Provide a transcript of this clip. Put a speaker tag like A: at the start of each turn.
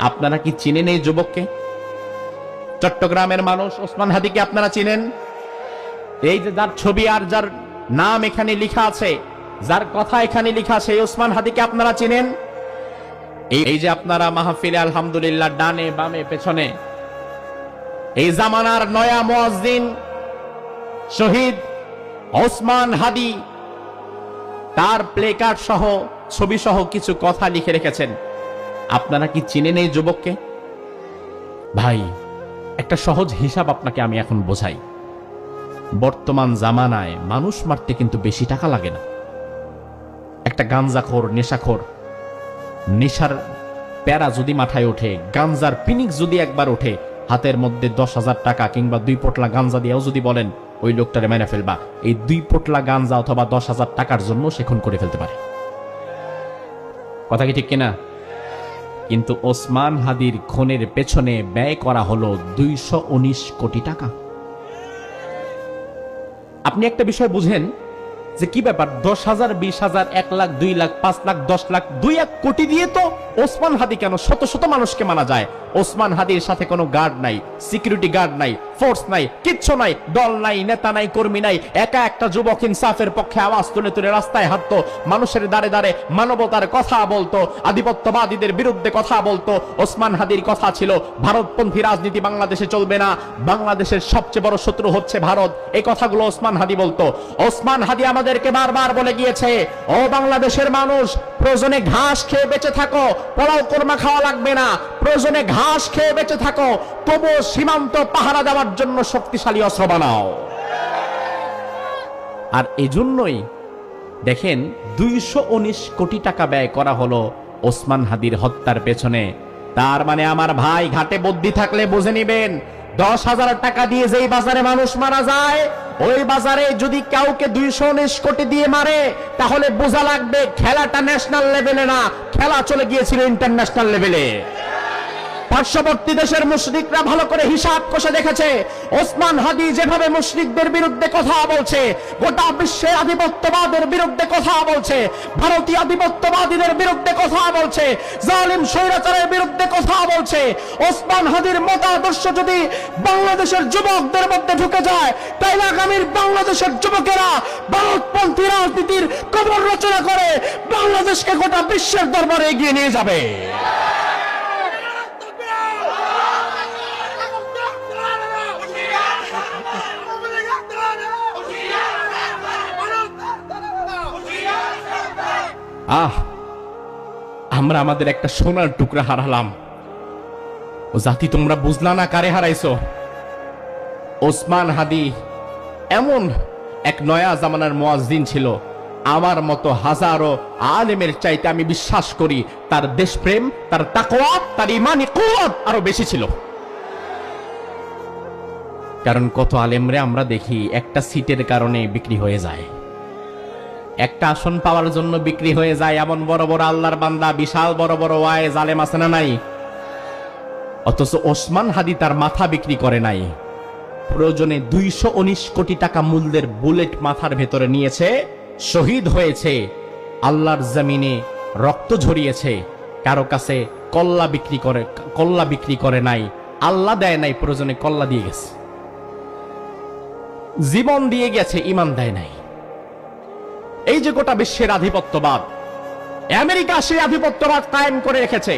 A: আপনারা কি চিনেন এই যুবককে? চট্টগ্রামের মানুষ ওসমান হাদিকে আপনারা চিনেন? এই যে যার ছবি আর যার নাম এখানে লেখা আছে, যার কথা এখানে লেখা আছে, এই ওসমান হাদিকে আপনারা চিনেন? এই যে আপনারা মাহফিলে আলহামদুলিল্লাহ ডানে বামে পেছনে এই জামানার নয়া মুয়াজ্জিন শহীদ ওসমান হাদি তার প্লেকার্ড সহ ছবি সহ কিছু কথা লিখে রেখেছেন। আপনারা কি চিনেন এই যুবককে? ভাই, একটা সহজ হিসাব আপনাকে আমি এখন বোঝাই। বর্তমান জামানায় মানুষ মারতে কিন্তু বেশি টাকা লাগে না। একটা গাঞ্জাখোর, নেশাখোর, নেশার প্যারা যদি মাথায় ওঠে, গাঞ্জার পিনিক যদি একবার ওঠে, হাতের মধ্যে 10,000 টাকা কিংবা 2 পোটলা গাঞ্জা দিয়েও যদি বলেন ওই লোকটারে মেরে ফেলবা, এই 2 পোটলা গাঞ্জা অথবা 10,000 টাকার জন্য সে খুন করে ফেলতে পারে। কথা কি ঠিক কিনা? কিন্তু ওসমান হাদির খুনের পেছনে ব্যয় করা হলো 219 কোটি টাকা। আপনি একটা বিষয় বুঝেন যে কি ব্যাপার, 10,000, 20,000, 1 লাখ, 2 লাখ, 5 লাখ, 10 লাখ, 2-1 কোটি দিয়ে তো ওসমান হাদি কেন শত শত মানুষকে মানা যায়? ওসমান হাদির সাথে কোনো গার্ড নাই, সিকিউরিটি গার্ড নাই, ফোর্স নাই, কিচ্ছু নাই, দল নাই, নেতা নাই, কর্মী নাই। একা একটা যুবক ইনসাফের পক্ষে আওয়াজ তুলে তুলে রাস্তায় হাঁটতো, মানুষের দাঁড়ে দাঁড়ে মানবতার কথা বলতো, আধিপত্যবাদীদের বিরুদ্ধে কথা বলতো। ওসমান হাদির কথা ছিল ভারতপন্থী রাজনীতি বাংলাদেশে চলবে না, বাংলাদেশের সবচেয়ে বড় শত্রু হচ্ছে ভারত। এই কথাগুলো ওসমান হাদি বলতো। ওসমান হাদি আমাদেরকে বারবার বলে গিয়েছে, ও বাংলাদেশের মানুষ, প্রয়োজনে ঘাস খেয়ে বেঁচে থাকো, পোলাও কোরমা খাওয়া লাগবে না, প্রয়োজনে ঘাস খেয়ে বেঁচে থাকো, তবু সীমান্ত পাহারা দেওয়ার জন্য শক্তিশালী অস্ত্র বানাও। আর এজন্যই দেখেন 219 কোটি টাকা ব্যয় করা হলো ওসমান হাদির হত্যার পেছনে। তার মানে আমার ভাই, ঘাটে বুদ্ধি থাকলে বুঝে নিবেন, 10,000 টাকা দিয়ে যেই বাজারে মানুষ মারা যায়, ওই বাজারে যদি কাউকে 219 কোটি দিয়ে মারে, তাহলে বোঝা লাগবে খেলাটা ন্যাশনাল লেভেলে না, খেলা চলে গিয়েছিল ইন্টারন্যাশনাল লেভেলে। পার্শ্ববর্তী দেশের মুশরিকরা ভালো করে হিসাব কষে দেখেছে, ওসমান হাদি যেভাবে মুশরিকদের বিরুদ্ধে কথা বলছে, গোটা বিশ্বে আধিপত্যবাদের বিরুদ্ধে কথা বলছে, ভারতীয় আধিপত্যবাদীদের বিরুদ্ধে কথা বলছে, জালিম স্বৈরাচারের বিরুদ্ধে কথা বলছে, ওসমান হাদির মতাদর্শ যদি বাংলাদেশের যুবকদের মধ্যে ঢুকে যায়, তাইলে আগামীর বাংলাদেশের যুবকেরা ভারতপন্থী রাজনীতির কবর রচনা করে বাংলাদেশকে গোটা বিশ্বের দরবারে এগিয়ে নিয়ে যাবে। আমরা আমাদের একটা সোনার টুকরা হারালাম। ও জাতি, তোমরা বুঝলা না কারে হারাইছো? ওসমান হাদি এমন এক নয়া জামানার মুয়াজ্জিন ছিল, আমার মতো হাজারো আলেমের চাইতে আমি বিশ্বাস করি তার দেশপ্রেম, তার তাকওয়া, তার ঈমানি কুওয়াত আরো বেশি ছিল। কারণ কত আলেমরে আমরা দেখি একটা সিটের কারণে বিক্রি হয়ে যায়, একটা আসন পাওয়ার জন্য বিক্রি হয়ে যায়। এমন বড় বড় আল্লাহর বান্দা, বিশাল বড় বড় ওয়াইজ আলেম আছে না নাই? অথচ ওসমান হাদি তার মাথা বিক্রি করে নাই। প্রয়োজনে 219 কোটি টাকা মূল্যের বুলেট মাথার ভেতরে নিয়েছে, শহীদ হয়েছে, আল্লাহর জমিনে রক্ত ঝরিয়েছে। কারো কাছে কল্লা বিক্রি করে নাই, আল্লাহ দেয় নাই, প্রয়োজনে কল্লা দিয়ে গেছে, জীবন দিয়ে গেছে, ঈমান দেয় নাই। এই যে গোটা বিশ্বের আধিপত্যবাদ, আমেরিকা সেই আধিপত্যবাদ কায়েম করে রেখেছে।